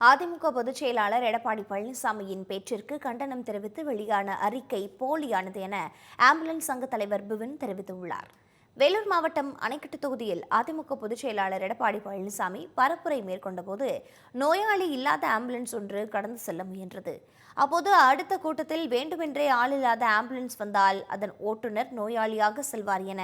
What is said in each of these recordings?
அதிமுக பொதுச் செயலாளர் எடப்பாடி பழனிசாமியின் பேச்சிற்கு கண்டனம் தெரிவித்து வெளியான அறிக்கை போலியானது என ஆம்புலன்ஸ் சங்க தலைவர் பிபின் தெரிவித்துள்ளார். வேலூர் மாவட்டம் அணைக்கட்டு தொகுதியில் அதிமுக பொதுச் செயலாளர் எடப்பாடி பழனிசாமி பரப்புரை மேற்கொண்டபோது நோயாளி இல்லாத ஆம்புலன்ஸ் ஒன்று கடந்து செல்ல முயன்றது. அப்போது அடுத்த கூட்டத்தில் வேண்டுமென்றே ஆளில்லாத ஆம்புலன்ஸ் வந்தால் அதன் ஓட்டுநர் நோயாளியாக செல்வார் என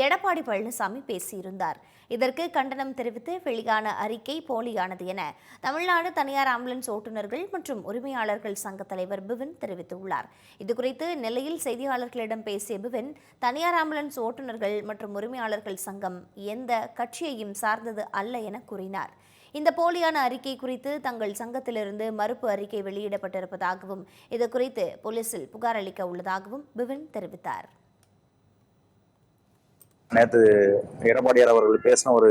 எடப்பாடி பழனிசாமி பேசியிருந்தார். இதற்கு கண்டனம் தெரிவித்து வெளியான அறிக்கை போலியானது என தமிழ்நாடு தனியார் ஆம்புலன்ஸ் ஓட்டுநர்கள் மற்றும் உரிமையாளர்கள் சங்க தலைவர் பிபின் தெரிவித்துள்ளார். இதுகுறித்து நெல்லையில் செய்தியாளர்களிடம் பேசிய பிபின், தனியார் ஆம்புலன்ஸ் ஓட்டுநர்கள் மற்றும் உரிமையாளர்கள் சங்கம் எந்த கட்சியையும் சார்ந்தது அல்ல என கூறினார். இந்த போலியான அறிக்கை குறித்து தங்கள் சங்கத்திலிருந்து மறுப்பு அறிக்கை வெளியிடப்பட்டிருப்பதாகவும் இதுகுறித்து போலீசில் புகார் அளிக்க உள்ளதாகவும் பிபின் தெரிவித்தார். நேற்று எடப்பாடியார் அவர்கள் பேசின ஒரு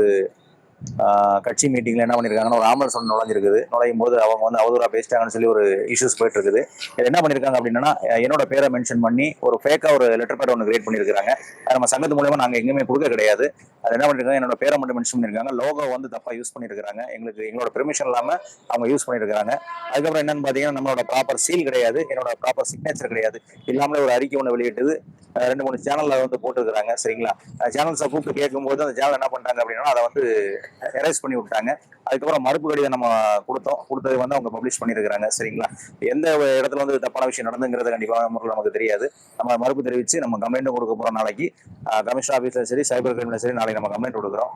கட்சி மீட்டிங்ல என்ன பண்ணிருக்காங்கன்னா, ஒரு ஆம்புலன்ஸ் ஒன்று நுழையும் போது அவங்க வந்து அவதூறா பேசிட்டாங்கன்னு சொல்லி ஒரு இஷ்யூஸ் போயிட்டு இருக்குது. இது என்ன பண்ணிருக்காங்க அப்படின்னா, என்னோட பேரை மென்ஷன் பண்ணி ஒரு ஃபேக்கா ஒரு லெட்டர் பேட் ஒன்று கிரியேட் பண்ணிருக்காங்க. நம்ம சங்கத்து மூலமா நாங்க எங்கேயுமே கொடுக்க கிடையாது. அது என்ன பண்ணிருக்காங்க, என்னோட பேரை மட்டும் மென்ஷன் பண்ணிருக்காங்க. லோகோ வந்து தப்பா யூஸ் பண்ணிருக்காங்க. எங்களோட பெர்மிஷன் இல்லாம அவங்க யூஸ் பண்ணிருக்காங்க. அதுக்கப்புறம் என்னன்னு பாத்தீங்கன்னா, நம்மளோட ப்ராப்பர் சீல் கிடையாது, என்னோட ப்ராப்பர் சிக்னேச்சர் கிடையாது. இல்லாமலே ஒரு அறிக்கை ஒன்று வெளியிட்டது 2-3 சேனல்ல வந்து போட்டுருக்காங்க. சரிங்களா, சேனல்ஸை கூப்பிட்டு கேட்கும்போது அந்த சேனல் என்ன பண்றாங்க அப்படின்னா, அதை வந்து எரேஸ் பண்ணி விட்டாங்க. அதுக்கப்புறம் மறுப்பு கடிதம் நம்ம கொடுத்தது வந்து அவங்க பப்ளிஷ் பண்ணிருக்காங்க. சரிங்களா, எந்த இடத்துல வந்து தப்பான விஷயம் நடந்துங்கிறது கண்டிப்பாக நமக்கு தெரியாது. நம்ம மறுப்பு தெரிவிச்சு நம்ம கம்ப்ளைண்ட் கொடுக்க போறோம். நாளைக்கு கமிஷனர் ஆபீஸ்ல சரி, சைபர் கிரைம்ல சரி நாளைக்கு நம்ம கம்ப்ளைண்ட் கொடுக்குறோம்.